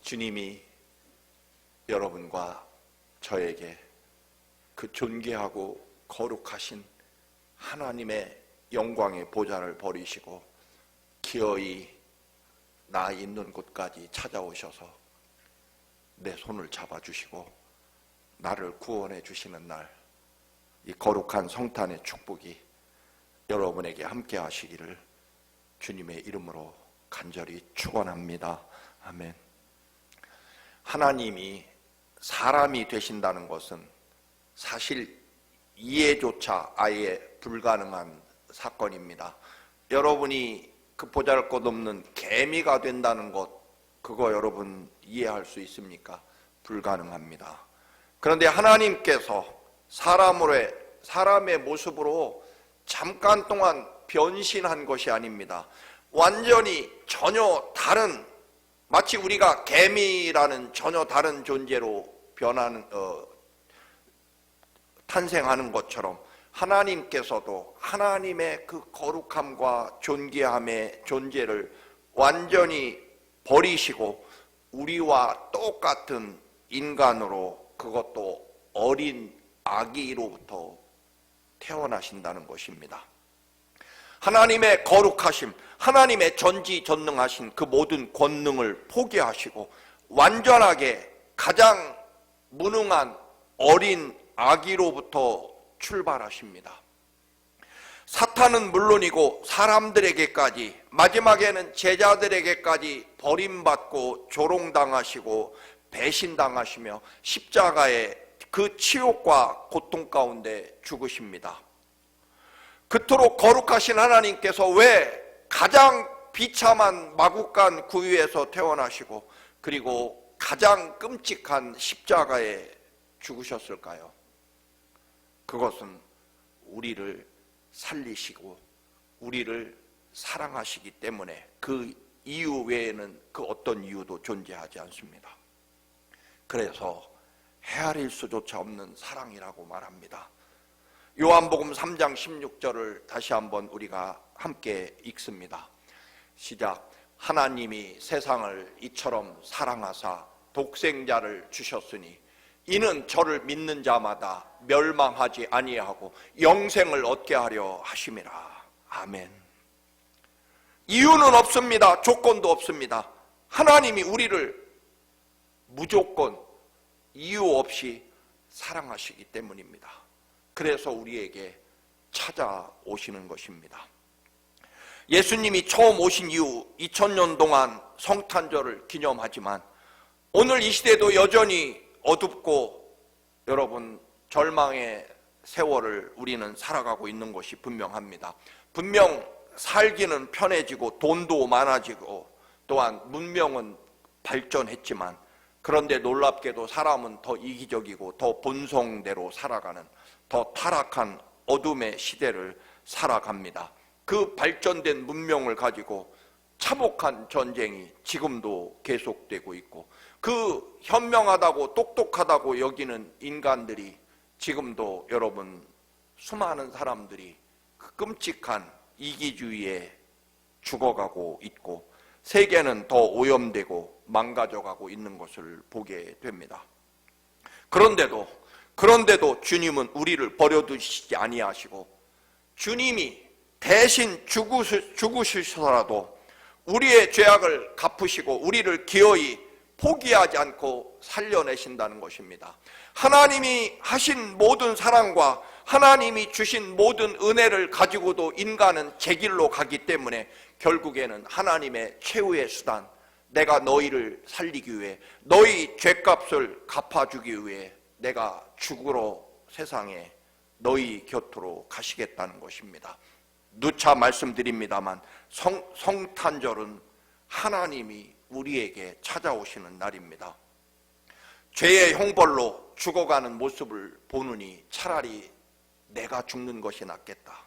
주님이 여러분과 저에게 그 존귀하고 거룩하신 하나님의 영광의 보좌를 버리시고 기어이 나 있는 곳까지 찾아오셔서 내 손을 잡아주시고 나를 구원해 주시는 날, 이 거룩한 성탄의 축복이 여러분에게 함께 하시기를 주님의 이름으로 간절히 축원합니다. 아멘. 하나님이 사람이 되신다는 것은 사실 이해조차 아예 불가능한 사건입니다. 여러분이 그 보잘것없는 개미가 된다는 것, 그거 여러분 이해할 수 있습니까? 불가능합니다. 그런데 하나님께서 사람의 모습으로 잠깐 동안 변신한 것이 아닙니다. 완전히 전혀 다른, 마치 우리가 개미라는 전혀 다른 존재로 탄생하는 것처럼 하나님께서도 하나님의 그 거룩함과 존귀함의 존재를 완전히 버리시고 우리와 똑같은 인간으로, 그것도 어린 아기로부터 태어나신다는 것입니다. 하나님의 거룩하심, 하나님의 전지전능하신 그 모든 권능을 포기하시고 완전하게 가장 무능한 어린 아기로부터 출발하십니다. 사탄은 물론이고 사람들에게까지, 마지막에는 제자들에게까지 버림받고 조롱당하시고 배신당하시며 십자가의 그 치욕과 고통 가운데 죽으십니다. 그토록 거룩하신 하나님께서 왜 가장 비참한 마구간 구유에서 태어나시고 그리고 가장 끔찍한 십자가에 죽으셨을까요? 그것은 우리를 살리시고 우리를 사랑하시기 때문에, 그 이유 외에는 그 어떤 이유도 존재하지 않습니다. 그래서 헤아릴 수조차 없는 사랑이라고 말합니다. 요한복음 3장 16절을 다시 한번 우리가 함께 읽습니다. 시작. 하나님이 세상을 이처럼 사랑하사 독생자를 주셨으니 이는 저를 믿는 자마다 멸망하지 아니하고 영생을 얻게 하려 하심이라. 아멘. 이유는 없습니다. 조건도 없습니다. 하나님이 우리를 무조건 이유 없이 사랑하시기 때문입니다. 그래서 우리에게 찾아오시는 것입니다. 예수님이 처음 오신 이후 2000년 동안 성탄절을 기념하지만 오늘 이 시대도 여전히 어둡고 여러분 절망의 세월을 우리는 살아가고 있는 것이 분명합니다. 분명 살기는 편해지고 돈도 많아지고 또한 문명은 발전했지만, 그런데 놀랍게도 사람은 더 이기적이고 더 본성대로 살아가는 더 타락한 어둠의 시대를 살아갑니다. 그 발전된 문명을 가지고 참혹한 전쟁이 지금도 계속되고 있고, 그 현명하다고 똑똑하다고 여기는 인간들이 지금도 여러분 수많은 사람들이 그 끔찍한 이기주의에 죽어가고 있고 세계는 더 오염되고 망가져가고 있는 것을 보게 됩니다. 그런데도 주님은 우리를 버려두시지 아니하시고 주님이 대신 죽으시더라도 우리의 죄악을 갚으시고 우리를 기어이 포기하지 않고 살려내신다는 것입니다. 하나님이 하신 모든 사랑과 하나님이 주신 모든 은혜를 가지고도 인간은 제 길로 가기 때문에 결국에는 하나님의 최후의 수단, 내가 너희를 살리기 위해, 너희 죄값을 갚아주기 위해 내가 죽으러 세상에 너희 곁으로 가시겠다는 것입니다. 누차 말씀드립니다만 성탄절은 하나님이 우리에게 찾아오시는 날입니다. 죄의 형벌로 죽어가는 모습을 보느니 차라리 내가 죽는 것이 낫겠다.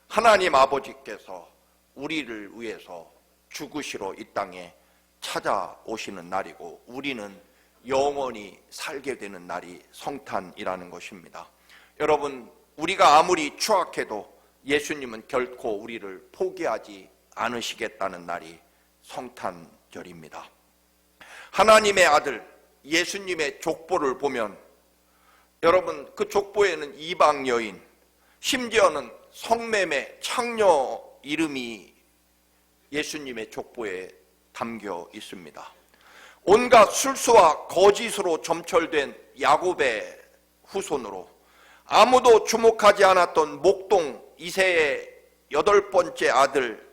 하나님 아버지께서 우리를 위해서 죽으시러 이 땅에 찾아오시는 날이고 우리는 영원히 살게 되는 날이 성탄이라는 것입니다. 여러분, 우리가 아무리 추악해도 예수님은 결코 우리를 포기하지 않으시겠다는 날이 성탄절입니다. 하나님의 아들 예수님의 족보를 보면 여러분 그 족보에는 이방 여인, 심지어는 성매매 창녀 이름이 예수님의 족보에 담겨 있습니다. 온갖 술수와 거짓으로 점철된 야곱의 후손으로 아무도 주목하지 않았던 목동 이새의 8번째 아들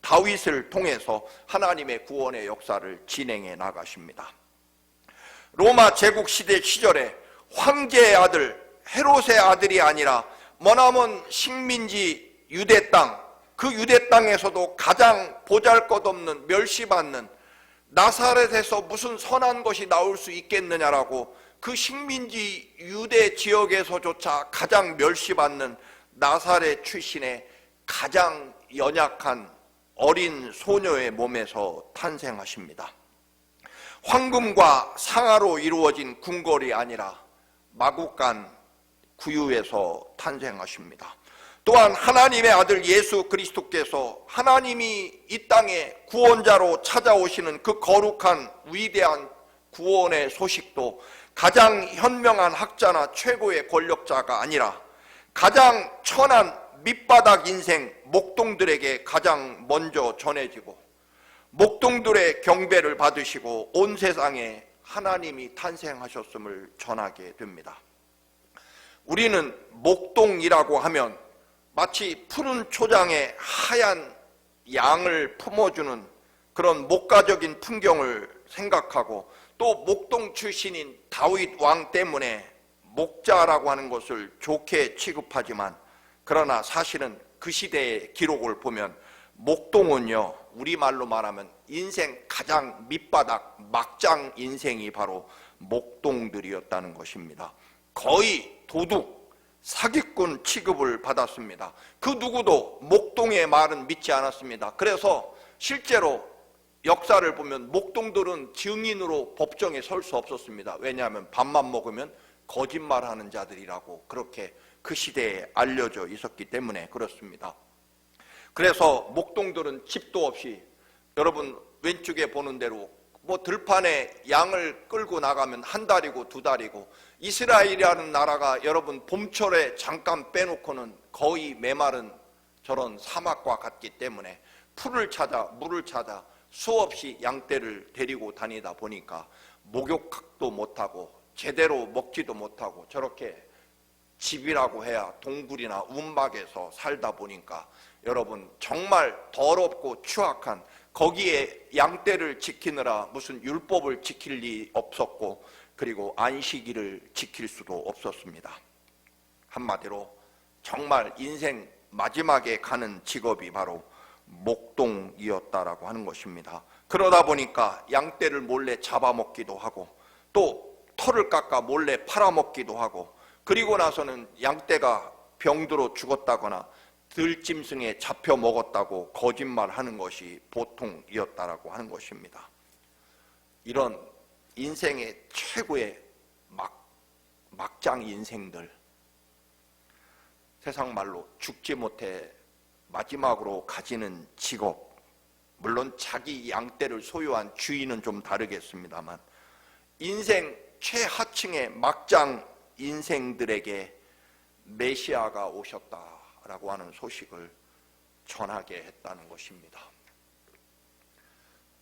다윗을 통해서 하나님의 구원의 역사를 진행해 나가십니다. 로마 제국 시대 시절에 황제의 아들 헤롯의 아들이 아니라 머나먼 식민지 유대 땅, 그 유대 땅에서도 가장 보잘것없는 멸시받는 나사렛에서 무슨 선한 것이 나올 수 있겠느냐라고 그 식민지 유대 지역에서조차 가장 멸시받는 나사렛 출신의 가장 연약한 어린 소녀의 몸에서 탄생하십니다. 황금과 상아로 이루어진 궁궐이 아니라 마구간 구유에서 탄생하십니다. 또한 하나님의 아들 예수 그리스도께서 하나님이 이 땅에 구원자로 찾아오시는 그 거룩한 위대한 구원의 소식도 가장 현명한 학자나 최고의 권력자가 아니라 가장 천한 밑바닥 인생 목동들에게 가장 먼저 전해지고 목동들의 경배를 받으시고 온 세상에 하나님이 탄생하셨음을 전하게 됩니다. 우리는 목동이라고 하면 마치 푸른 초장에 하얀 양을 품어주는 그런 목가적인 풍경을 생각하고 또 목동 출신인 다윗 왕 때문에 목자라고 하는 것을 좋게 취급하지만 그러나 사실은 그 시대의 기록을 보면 목동은요, 우리말로 말하면 인생 가장 밑바닥 막장 인생이 바로 목동들이었다는 것입니다. 거의 도둑, 사기꾼 취급을 받았습니다. 그 누구도 목동의 말은 믿지 않았습니다. 그래서 실제로 역사를 보면 목동들은 증인으로 법정에 설 수 없었습니다. 왜냐하면 밥만 먹으면 거짓말하는 자들이라고 그렇게 그 시대에 알려져 있었기 때문에 그렇습니다. 그래서 목동들은 집도 없이 여러분 왼쪽에 보는 대로 뭐 들판에 양을 끌고 나가면 한 달이고 두 달이고 이스라엘이라는 나라가 여러분 봄철에 잠깐 빼놓고는 거의 메마른 저런 사막과 같기 때문에 풀을 찾아 물을 찾아 수없이 양떼를 데리고 다니다 보니까 목욕도 못하고 제대로 먹지도 못하고 저렇게 집이라고 해야 동굴이나 움막에서 살다 보니까 여러분 정말 더럽고 추악한 거기에 양떼를 지키느라 무슨 율법을 지킬 리 없었고 그리고 안식일을 지킬 수도 없었습니다. 한마디로 정말 인생 마지막에 가는 직업이 바로 목동이었다라고 하는 것입니다. 그러다 보니까 양떼를 몰래 잡아먹기도 하고 또 털을 깎아 몰래 팔아먹기도 하고 그리고 나서는 양떼가 병들어 죽었다거나 들짐승에 잡혀 먹었다고 거짓말하는 것이 보통이었다라고 하는 것입니다. 이런 인생의 최고의 막장 인생들, 세상 말로 죽지 못해 마지막으로 가지는 직업, 물론 자기 양떼를 소유한 주인은 좀 다르겠습니다만 인생 최하층의 막장 인생들에게 메시아가 오셨다라고 하는 소식을 전하게 했다는 것입니다.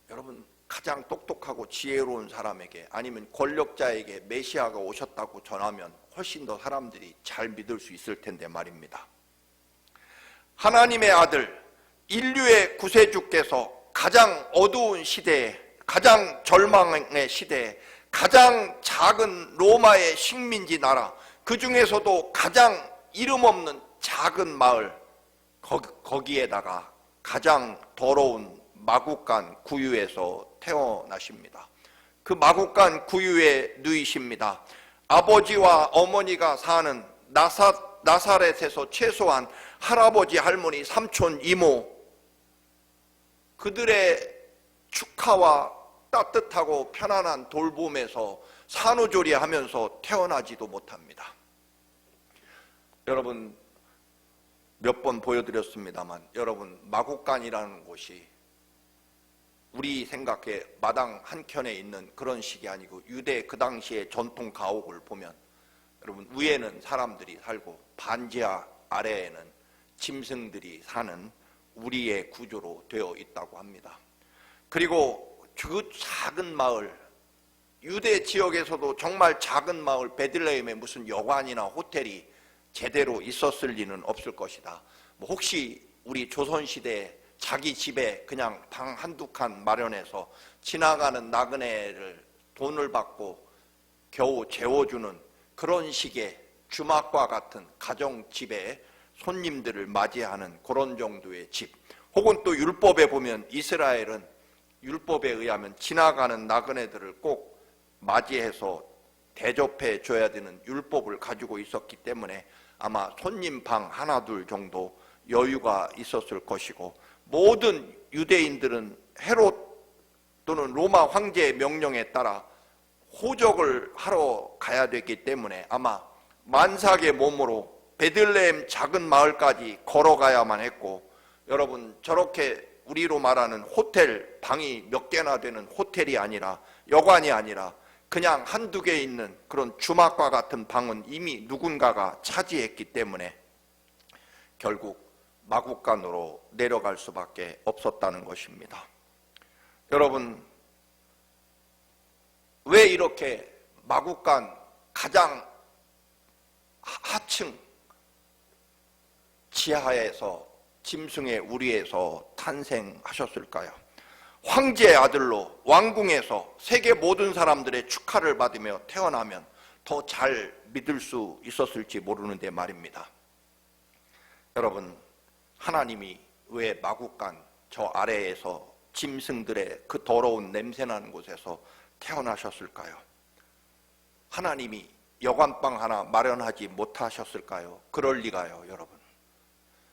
여러분 가장 똑똑하고 지혜로운 사람에게 아니면 권력자에게 메시아가 오셨다고 전하면 훨씬 더 사람들이 잘 믿을 수 있을 텐데 말입니다. 하나님의 아들 인류의 구세주께서 가장 어두운 시대에 가장 절망의 시대에 가장 작은 로마의 식민지 나라 그 중에서도 가장 이름 없는 작은 마을 거기에다가 가장 더러운 마구간 구유에서 태어나십니다. 그 마구간 구유에 누이십니다. 아버지와 어머니가 사는 나사렛에서 최소한 할아버지, 할머니, 삼촌, 이모 그들의 축하와 따뜻하고 편안한 돌봄에서 산후조리하면서 태어나지도 못합니다. 여러분 몇 번 보여드렸습니다만 여러분 마구간이라는 곳이 우리 생각에 마당 한켠에 있는 그런 식이 아니고 유대 그 당시의 전통 가옥을 보면 여러분 위에는 사람들이 살고 반지하 아래에는 짐승들이 사는 우리의 구조로 되어 있다고 합니다. 그리고 그 작은 마을, 유대 지역에서도 정말 작은 마을 베들레헴에 무슨 여관이나 호텔이 제대로 있었을 리는 없을 것이다. 뭐 혹시 우리 조선시대에 자기 집에 그냥 방 한두 칸 마련해서 지나가는 나그네를 돈을 받고 겨우 재워주는 그런 식의 주막과 같은 가정집에 손님들을 맞이하는 그런 정도의 집, 혹은 또 율법에 보면 이스라엘은 율법에 의하면 지나가는 나그네들을 꼭 맞이해서 대접해 줘야 되는 율법을 가지고 있었기 때문에 아마 손님 방 하나 둘 정도 여유가 있었을 것이고, 모든 유대인들은 헤롯 또는 로마 황제의 명령에 따라 호적을 하러 가야 되기 때문에 아마 만삭의 몸으로 베들레헴 작은 마을까지 걸어가야만 했고, 여러분 저렇게 우리로 말하는 호텔 방이 몇 개나 되는 호텔이 아니라 여관이 아니라 그냥 한두 개 있는 그런 주막과 같은 방은 이미 누군가가 차지했기 때문에 결국 마구간으로 내려갈 수밖에 없었다는 것입니다. 여러분 왜 이렇게 마구간 가장 하층 지하에서 짐승의 우리에서 탄생하셨을까요? 황제의 아들로 왕궁에서 세계 모든 사람들의 축하를 받으며 태어나면 더 잘 믿을 수 있었을지 모르는데 말입니다. 여러분 하나님이 왜 마구간 저 아래에서 짐승들의 그 더러운 냄새나는 곳에서 태어나셨을까요? 하나님이 여관방 하나 마련하지 못하셨을까요? 그럴 리가요, 여러분.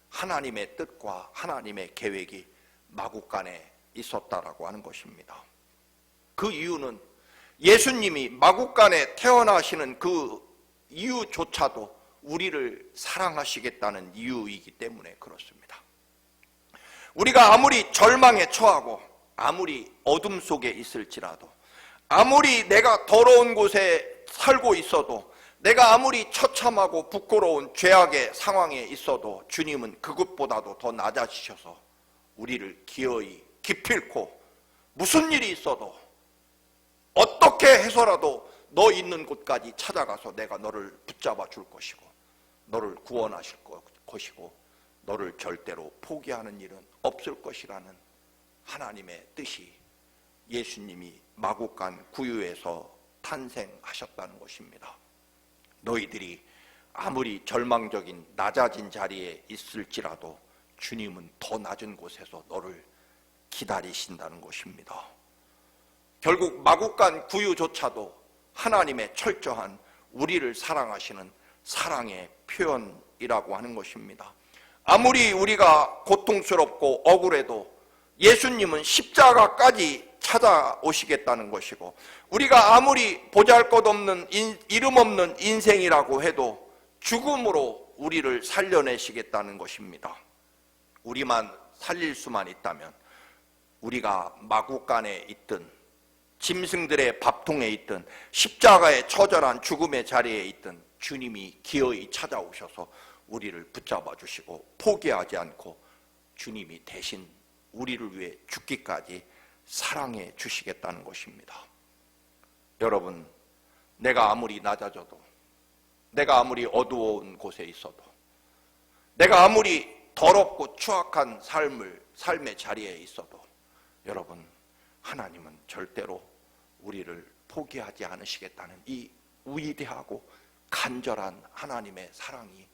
하나님의 뜻과 하나님의 계획이 마구간에 있었다라고 하는 것입니다. 그 이유는 예수님이 마구간에 태어나시는 그 이유조차도 우리를 사랑하시겠다는 이유이기 때문에 그렇습니다. 우리가 아무리 절망에 처하고 아무리 어둠 속에 있을지라도, 아무리 내가 더러운 곳에 살고 있어도, 내가 아무리 처참하고 부끄러운 죄악의 상황에 있어도 주님은 그것보다도 더 낮아지셔서 우리를 기어이 기필코 무슨 일이 있어도 어떻게 해서라도 너 있는 곳까지 찾아가서 내가 너를 붙잡아 줄 것이고 너를 구원하실 것이고 너를 절대로 포기하는 일은 없을 것이라는 하나님의 뜻이 예수님이 마구간 구유에서 탄생하셨다는 것입니다. 너희들이 아무리 절망적인 낮아진 자리에 있을지라도 주님은 더 낮은 곳에서 너를 기다리신다는 것입니다. 결국 마구간 구유조차도 하나님의 철저한 우리를 사랑하시는 사랑의 표현이라고 하는 것입니다. 아무리 우리가 고통스럽고 억울해도 예수님은 십자가까지 찾아오시겠다는 것이고, 우리가 아무리 보잘것없는 이름 없는 인생이라고 해도 죽음으로 우리를 살려내시겠다는 것입니다. 우리만 살릴 수만 있다면 우리가 마구간에 있든 짐승들의 밥통에 있든 십자가의 처절한 죽음의 자리에 있든 주님이 기어이 찾아오셔서 우리를 붙잡아 주시고 포기하지 않고 주님이 대신 우리를 위해 죽기까지 사랑해 주시겠다는 것입니다. 여러분, 내가 아무리 낮아져도, 내가 아무리 어두운 곳에 있어도, 내가 아무리 더럽고 추악한 삶의 자리에 있어도 여러분, 하나님은 절대로 우리를 포기하지 않으시겠다는 이 위대하고 간절한 하나님의 사랑이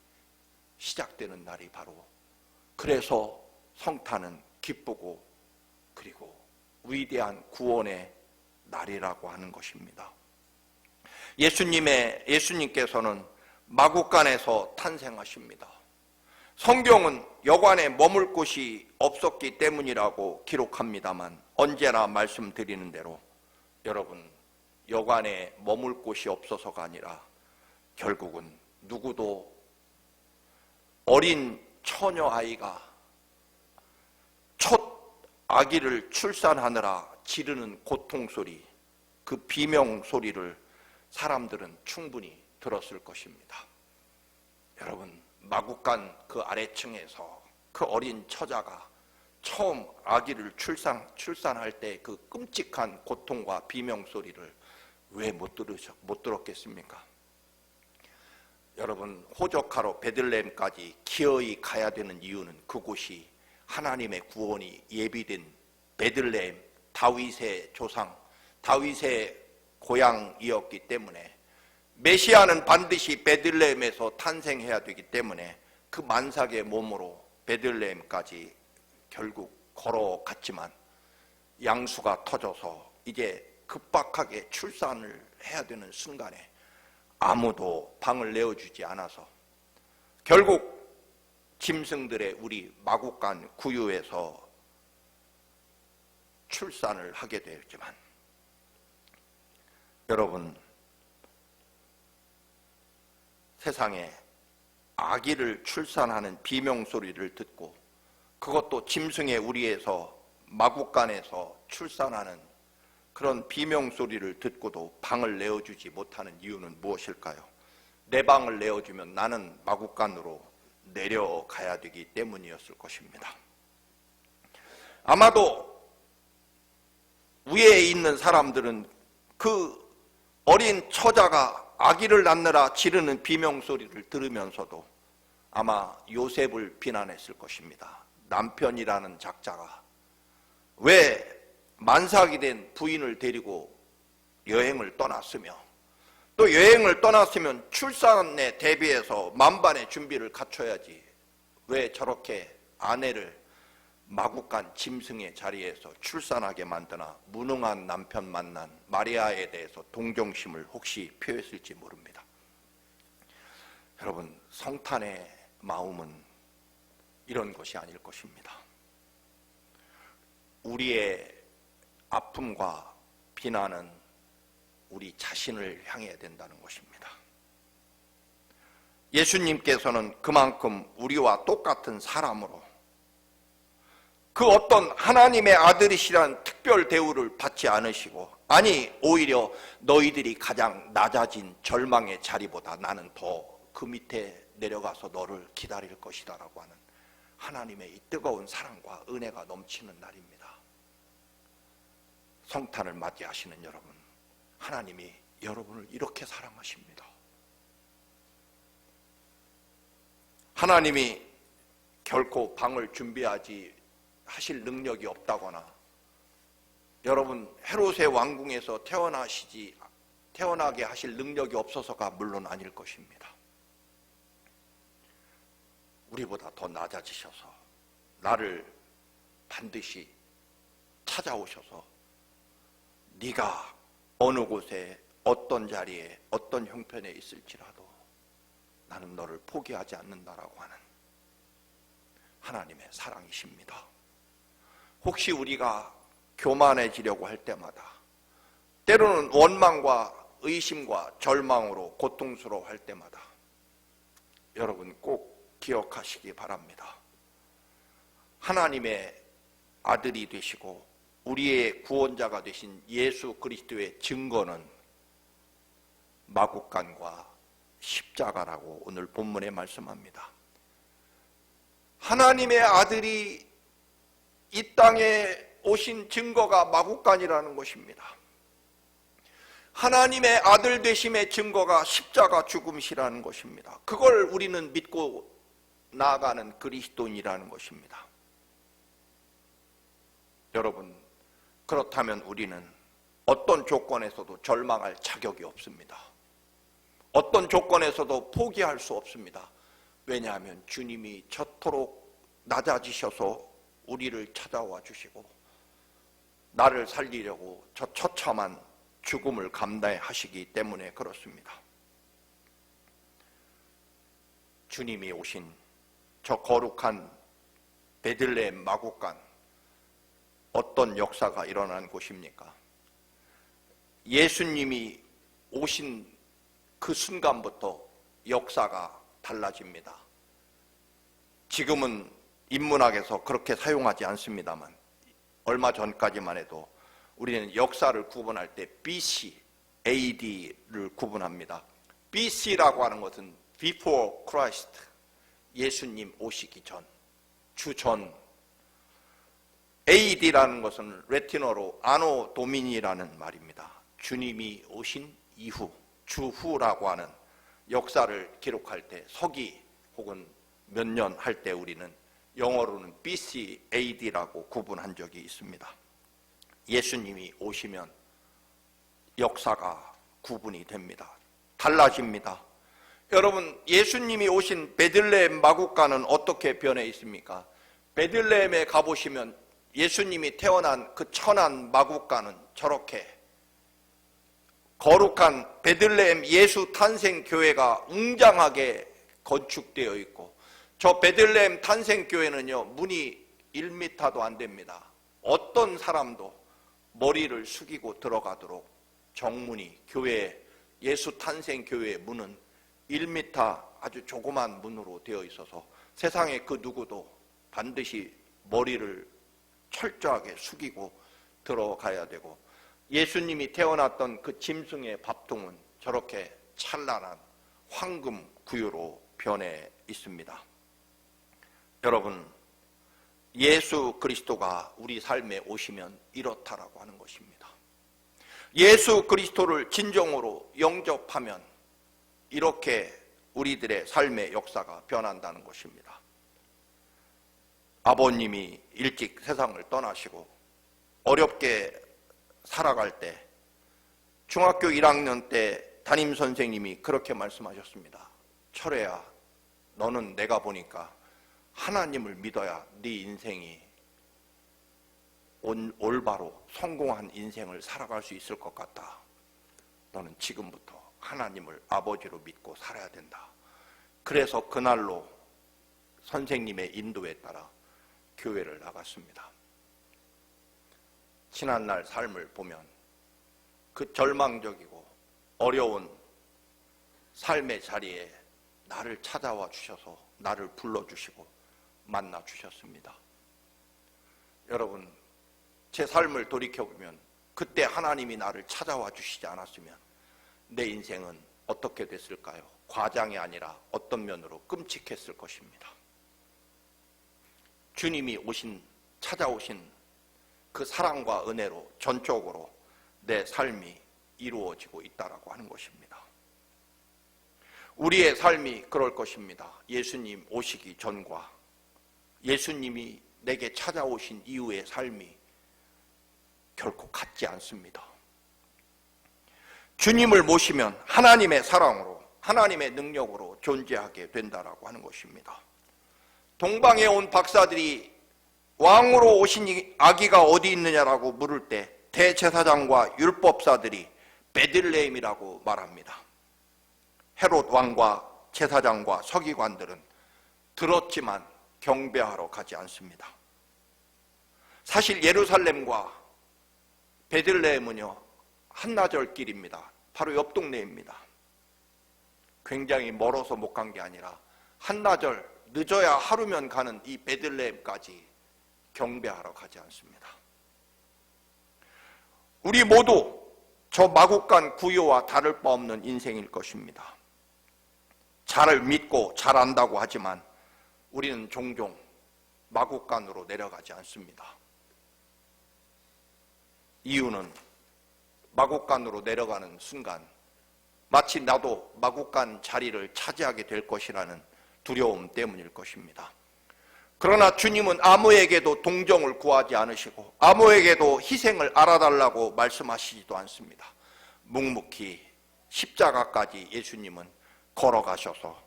시작되는 날이 바로, 그래서 성탄은 기쁘고 그리고 위대한 구원의 날이라고 하는 것입니다. 예수님께서는 마구간에서 탄생하십니다. 성경은 여관에 머물 곳이 없었기 때문이라고 기록합니다만, 언제나 말씀드리는 대로 여러분, 여관에 머물 곳이 없어서가 아니라 결국은 누구도 어린 처녀 아이가 첫 아기를 출산하느라 지르는 고통 소리, 그 비명 소리를 사람들은 충분히 들었을 것입니다. 여러분, 마구간 그 아래층에서 그 어린 처자가 처음 아기를 출산할 때 그 끔찍한 고통과 비명 소리를 왜 못 들었겠습니까? 여러분, 호적하러 베들레헴까지 기어이 가야 되는 이유는 그곳이 하나님의 구원이 예비된 베들레헴, 다윗의 조상, 다윗의 고향이었기 때문에 메시아는 반드시 베들레헴에서 탄생해야 되기 때문에 그 만삭의 몸으로 베들레헴까지 결국 걸어갔지만 양수가 터져서 이제 급박하게 출산을 해야 되는 순간에 아무도 방을 내어주지 않아서 결국 짐승들의 우리 마구간 구유에서 출산을 하게 되었지만, 여러분, 세상에 아기를 출산하는 비명소리를 듣고 그것도 짐승의 우리에서 마구간에서 출산하는 그런 비명소리를 듣고도 방을 내어주지 못하는 이유는 무엇일까요? 내 방을 내어주면 나는 마구간으로 내려가야 되기 때문이었을 것입니다. 아마도 위에 있는 사람들은 그 어린 처자가 아기를 낳느라 지르는 비명소리를 들으면서도 아마 요셉을 비난했을 것입니다. 남편이라는 작자가 왜 만삭이 된 부인을 데리고 여행을 떠났으며, 또 여행을 떠났으면 출산에 대비해서 만반의 준비를 갖춰야지 왜 저렇게 아내를 마구간 짐승의 자리에서 출산하게 만드나 무능한 남편 만난 마리아에 대해서 동정심을 혹시 표했을지 모릅니다. 여러분, 성탄의 마음은 이런 것이 아닐 것입니다. 우리의 아픔과 비난은 우리 자신을 향해야 된다는 것입니다. 예수님께서는 그만큼 우리와 똑같은 사람으로 그 어떤 하나님의 아들이시라는 특별 대우를 받지 않으시고, 아니 오히려 너희들이 가장 낮아진 절망의 자리보다 나는 더 그 밑에 내려가서 너를 기다릴 것이다 라고 하는 하나님의 이 뜨거운 사랑과 은혜가 넘치는 날입니다. 성탄을 맞이하시는 여러분, 하나님이 여러분을 이렇게 사랑하십니다. 하나님이 결코 방을 준비하지 하실 능력이 없다거나 여러분 헤롯의 왕궁에서 태어나게 하실 능력이 없어서가 물론 아닐 것입니다. 우리보다 더 낮아지셔서 나를 반드시 찾아오셔서 네가 어느 곳에 어떤 자리에 어떤 형편에 있을지라도 나는 너를 포기하지 않는다라고 하는 하나님의 사랑이십니다. 혹시 우리가 교만해지려고 할 때마다, 때로는 원망과 의심과 절망으로 고통스러워할 때마다 여러분 꼭 기억하시기 바랍니다. 하나님의 아들이 되시고 우리의 구원자가 되신 예수 그리스도의 증거는 마구간과 십자가라고 오늘 본문에 말씀합니다. 하나님의 아들이 이 땅에 오신 증거가 마구간이라는 것입니다. 하나님의 아들 되심의 증거가 십자가 죽음이라는 것입니다. 그걸 우리는 믿고 나아가는 그리스도인이라는 것입니다. 여러분, 그렇다면 우리는 어떤 조건에서도 절망할 자격이 없습니다. 어떤 조건에서도 포기할 수 없습니다. 왜냐하면 주님이 저토록 낮아지셔서 우리를 찾아와 주시고 나를 살리려고 저 처참한 죽음을 감당하시기 때문에 그렇습니다. 주님이 오신 저 거룩한 베들레헴 마구간, 어떤 역사가 일어난 곳입니까? 예수님이 오신 그 순간부터 역사가 달라집니다. 지금은 인문학에서 그렇게 사용하지 않습니다만 얼마 전까지만 해도 우리는 역사를 구분할 때 BC, AD를 구분합니다. BC라고 하는 것은 Before Christ, 예수님 오시기 전, 주전. AD라는 것은 레티너로 아노 도미니라는 말입니다. 주님이 오신 이후, 주후라고 하는 역사를 기록할 때 서기 혹은 몇 년 할 때 우리는 영어로는 BC, AD라고 구분한 적이 있습니다. 예수님이 오시면 역사가 구분이 됩니다. 달라집니다. 여러분, 예수님이 오신 베들레헴 마구간은 어떻게 변해 있습니까? 베들레헴에 가보시면 예수님이 태어난 그 천안 마구간은 저렇게 거룩한 베들레헴 예수 탄생 교회가 웅장하게 건축되어 있고, 저 베들레헴 탄생 교회는요, 문이 1m도 안 됩니다. 어떤 사람도 머리를 숙이고 들어가도록 정문이, 교회, 예수 탄생 교회의 문은 1m 아주 조그만 문으로 되어 있어서 세상에 그 누구도 반드시 머리를 철저하게 숙이고 들어가야 되고, 예수님이 태어났던 그 짐승의 밥통은 저렇게 찬란한 황금 구유로 변해 있습니다. 여러분, 예수 그리스도가 우리 삶에 오시면 이렇다라고 하는 것입니다. 예수 그리스도를 진정으로 영접하면 이렇게 우리들의 삶의 역사가 변한다는 것입니다. 아버님이 일찍 세상을 떠나시고 어렵게 살아갈 때, 중학교 1학년 때 담임선생님이 그렇게 말씀하셨습니다. 철회야, 너는 내가 보니까 하나님을 믿어야 네 인생이 올바로 성공한 인생을 살아갈 수 있을 것 같다. 너는 지금부터 하나님을 아버지로 믿고 살아야 된다. 그래서 그날로 선생님의 인도에 따라 교회를 나갔습니다. 지난날 삶을 보면 그 절망적이고 어려운 삶의 자리에 나를 찾아와 주셔서 나를 불러주시고 만나 주셨습니다. 여러분, 제 삶을 돌이켜보면 그때 하나님이 나를 찾아와 주시지 않았으면 내 인생은 어떻게 됐을까요? 과장이 아니라 어떤 면으로 끔찍했을 것입니다. 주님이 찾아오신 그 사랑과 은혜로 전적으로 내 삶이 이루어지고 있다라고 하는 것입니다. 우리의 삶이 그럴 것입니다. 예수님 오시기 전과 예수님이 내게 찾아오신 이후의 삶이 결코 같지 않습니다. 주님을 모시면 하나님의 사랑으로, 하나님의 능력으로 존재하게 된다라고 하는 것입니다. 동방에 온 박사들이 왕으로 오신 아기가 어디 있느냐라고 물을 때 대제사장과 율법사들이 베들레헴이라고 말합니다. 헤롯 왕과 제사장과 서기관들은 들었지만 경배하러 가지 않습니다. 사실 예루살렘과 베들레헴은요, 한나절 길입니다. 바로 옆 동네입니다. 굉장히 멀어서 못 간 게 아니라 한나절, 늦어야 하루면 가는 이 베들레헴까지 경배하러 가지 않습니다. 우리 모두 저 마구간 구유와 다를 바 없는 인생일 것입니다. 잘 믿고 잘 안다고 하지만 우리는 종종 마구간으로 내려가지 않습니다. 이유는 마구간으로 내려가는 순간 마치 나도 마구간 자리를 차지하게 될 것이라는 두려움 때문일 것입니다. 그러나 주님은 아무에게도 동정을 구하지 않으시고 아무에게도 희생을 알아달라고 말씀하시지도 않습니다. 묵묵히 십자가까지 예수님은 걸어가셔서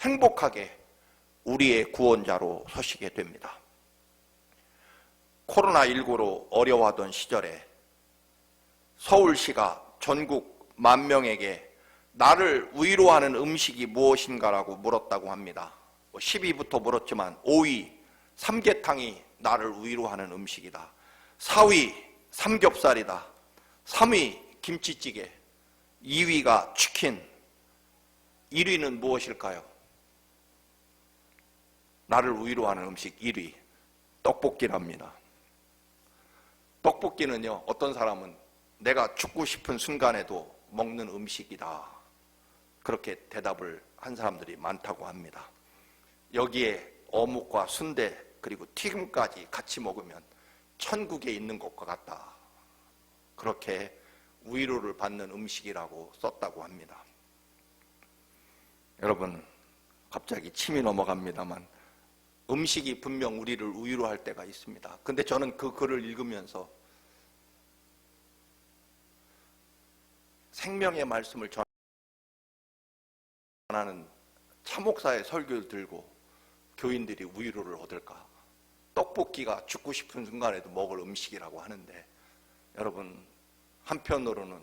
행복하게 우리의 구원자로 서시게 됩니다. 코로나19로 어려워하던 시절에 서울시가 전국 10,000명에게 나를 위로하는 음식이 무엇인가라고 물었다고 합니다. 10위부터 물었지만 5위 삼계탕이 나를 위로하는 음식이다. 4위 삼겹살이다. 3위 김치찌개, 2위가 치킨, 1위는 무엇일까요? 나를 위로하는 음식 1위 떡볶이랍니다. 떡볶이는요, 어떤 사람은 내가 죽고 싶은 순간에도 먹는 음식이다, 그렇게 대답을 한 사람들이 많다고 합니다. 여기에 어묵과 순대 그리고 튀김까지 같이 먹으면 천국에 있는 것과 같다, 그렇게 위로를 받는 음식이라고 썼다고 합니다. 여러분, 갑자기 침이 넘어갑니다만 음식이 분명 우리를 위로할 때가 있습니다. 근데 저는 그 글을 읽으면서 생명의 말씀을 전하는 차목사의 설교를 들고 교인들이 위로를 얻을까? 떡볶이가 죽고 싶은 순간에도 먹을 음식이라고 하는데, 여러분, 한편으로는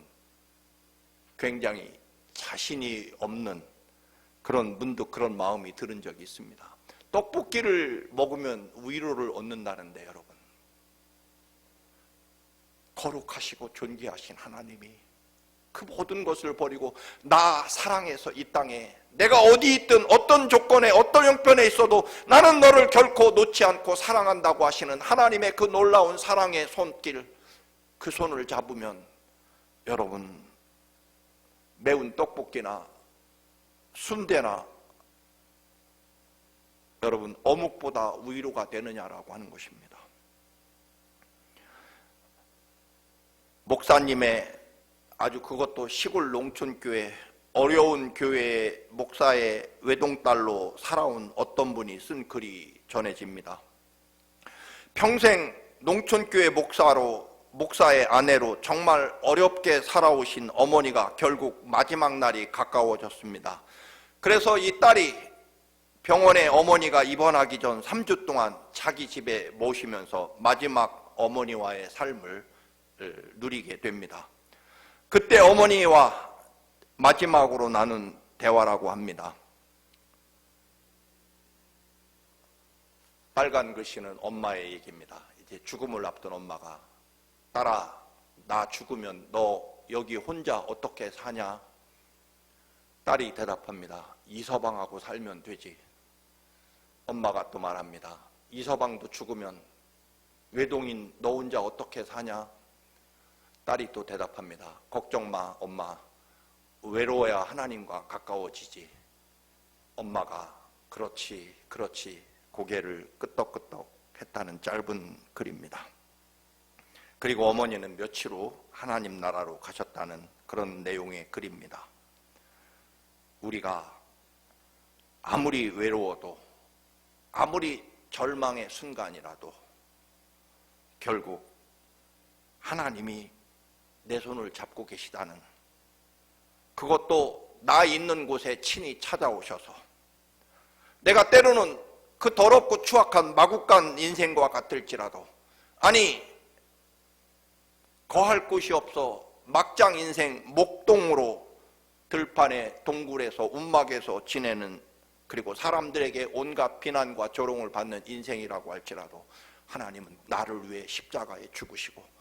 굉장히 자신이 없는 그런 문득 그런 마음이 들은 적이 있습니다. 떡볶이를 먹으면 위로를 얻는다는데, 여러분, 거룩하시고 존귀하신 하나님이 그 모든 것을 버리고 나 사랑해서 이 땅에 내가 어디 있든 어떤 조건에 어떤 형편에 있어도 나는 너를 결코 놓지 않고 사랑한다고 하시는 하나님의 그 놀라운 사랑의 손길, 그 손을 잡으면 여러분, 매운 떡볶이나 순대나 여러분 어묵보다 위로가 되느냐라고 하는 것입니다. 목사님의 아주 그것도 시골 농촌교회, 어려운 교회의 목사의 외동딸로 살아온 어떤 분이 쓴 글이 전해집니다. 평생 농촌교회 목사의 아내로 정말 어렵게 살아오신 어머니가 결국 마지막 날이 가까워졌습니다. 그래서 이 딸이 병원에 어머니가 입원하기 전 3주 동안 자기 집에 모시면서 마지막 어머니와의 삶을 누리게 됩니다. 그때 어머니와 마지막으로 나눈 대화라고 합니다. 빨간 글씨는 엄마의 얘기입니다. 이제 죽음을 앞둔 엄마가, 딸아, 나 죽으면 너 여기 혼자 어떻게 사냐? 딸이 대답합니다. 이서방하고 살면 되지. 엄마가 또 말합니다. 이서방도 죽으면 외동인 너 혼자 어떻게 사냐? 딸이 또 대답합니다. 걱정 마, 엄마. 외로워야 하나님과 가까워지지. 엄마가 그렇지, 그렇지 고개를 끄덕끄덕 했다는 짧은 글입니다. 그리고 어머니는 며칠 후 하나님 나라로 가셨다는 그런 내용의 글입니다. 우리가 아무리 외로워도, 아무리 절망의 순간이라도 결국 하나님이 내 손을 잡고 계시다는, 그것도 나 있는 곳에 친히 찾아오셔서, 내가 때로는 그 더럽고 추악한 마구간 인생과 같을지라도, 아니 거할 곳이 없어 막장 인생 목동으로 들판에 동굴에서 움막에서 지내는, 그리고 사람들에게 온갖 비난과 조롱을 받는 인생이라고 할지라도 하나님은 나를 위해 십자가에 죽으시고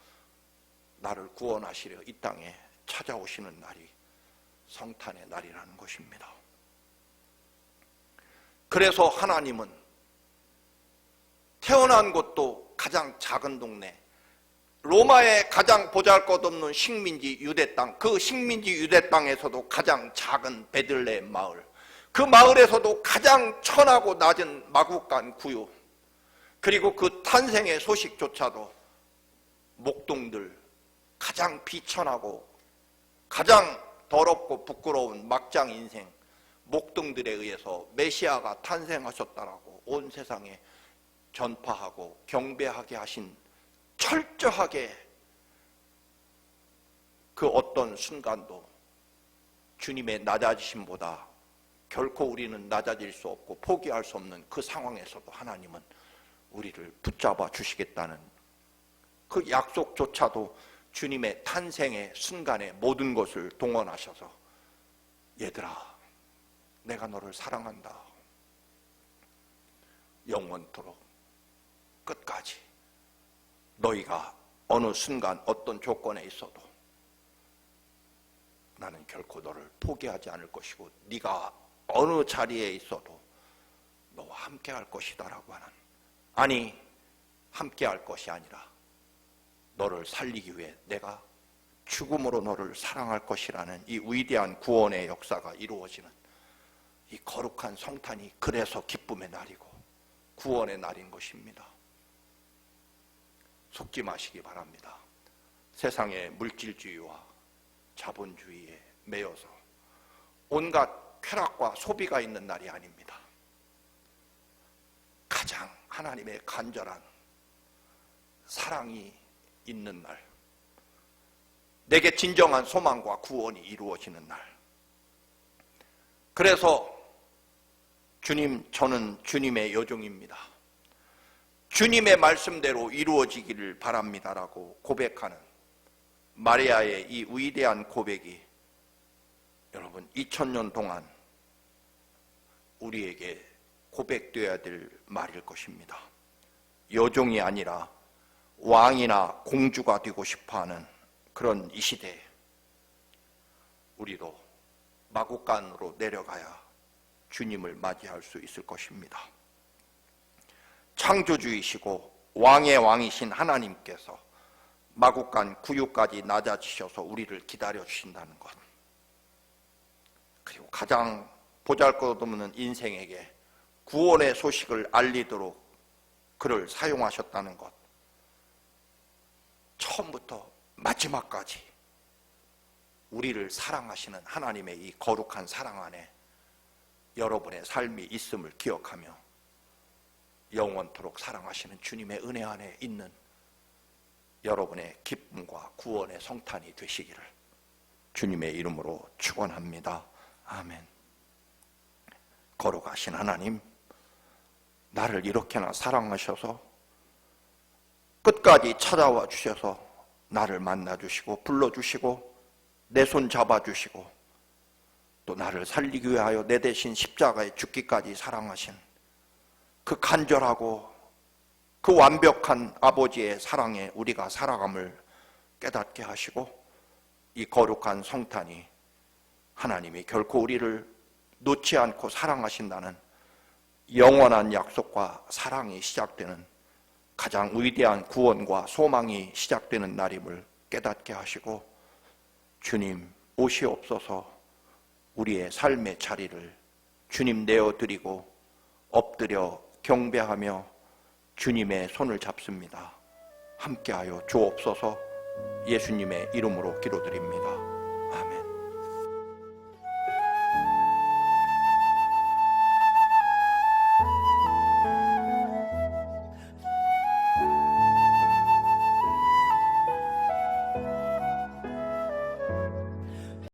나를 구원하시려 이 땅에 찾아오시는 날이 성탄의 날이라는 것입니다. 그래서 하나님은 태어난 곳도 가장 작은 동네, 로마의 가장 보잘것없는 식민지 유대 땅, 그 식민지 유대 땅에서도 가장 작은 베들레헴 마을, 그 마을에서도 가장 천하고 낮은 마구간 구유, 그리고 그 탄생의 소식조차도 목동들, 가장 비천하고 가장 더럽고 부끄러운 막장 인생 목동들에 의해서 메시아가 탄생하셨다라고 온 세상에 전파하고 경배하게 하신, 철저하게 그 어떤 순간도 주님의 낮아지심보다 결코 우리는 낮아질 수 없고 포기할 수 없는 그 상황에서도 하나님은 우리를 붙잡아 주시겠다는 그 약속조차도 주님의 탄생의 순간에 모든 것을 동원하셔서, 얘들아, 내가 너를 사랑한다. 영원토록 끝까지 너희가 어느 순간 어떤 조건에 있어도 나는 결코 너를 포기하지 않을 것이고 네가 어느 자리에 있어도 너와 함께 할 것이다 라고 하는, 아니 함께 할 것이 아니라 너를 살리기 위해 내가 죽음으로 너를 사랑할 것이라는 이 위대한 구원의 역사가 이루어지는 이 거룩한 성탄이 그래서 기쁨의 날이고 구원의 날인 것입니다. 속지 마시기 바랍니다. 세상의 물질주의와 자본주의에 매여서 온갖 쾌락과 소비가 있는 날이 아닙니다. 가장 하나님의 간절한 사랑이 있는 날, 내게 진정한 소망과 구원이 이루어지는 날. 그래서 주님, 저는 주님의 여종입니다. 주님의 말씀대로 이루어지기를 바랍니다라고 고백하는 마리아의 이 위대한 고백이 여러분 2000년 동안 우리에게 고백되어야 될 말일 것입니다. 여종이 아니라 왕이나 공주가 되고 싶어하는 그런 이 시대에 우리도 마구간으로 내려가야 주님을 맞이할 수 있을 것입니다. 창조주이시고 왕의 왕이신 하나님께서 마구간 구유까지 낮아지셔서 우리를 기다려주신다는 것, 그리고 가장 보잘것없는 인생에게 구원의 소식을 알리도록 그를 사용하셨다는 것, 처음부터 마지막까지 우리를 사랑하시는 하나님의 이 거룩한 사랑 안에 여러분의 삶이 있음을 기억하며 영원토록 사랑하시는 주님의 은혜 안에 있는 여러분의 기쁨과 구원의 성탄이 되시기를 주님의 이름으로 축원합니다. 아멘. 거룩하신 하나님, 나를 이렇게나 사랑하셔서 끝까지 찾아와 주셔서 나를 만나주시고 불러주시고 내 손 잡아주시고 또 나를 살리기 위하여 내 대신 십자가에 죽기까지 사랑하신 그 간절하고 그 완벽한 아버지의 사랑에 우리가 살아감을 깨닫게 하시고 이 거룩한 성탄이 하나님이 결코 우리를 놓지 않고 사랑하신다는 영원한 약속과 사랑이 시작되는 가장 위대한 구원과 소망이 시작되는 날임을 깨닫게 하시고 주님 오시옵소서 우리의 삶의 자리를 주님 내어드리고 엎드려 경배하며 주님의 손을 잡습니다. 함께하여 주옵소서. 예수님의 이름으로 기도드립니다. 아멘.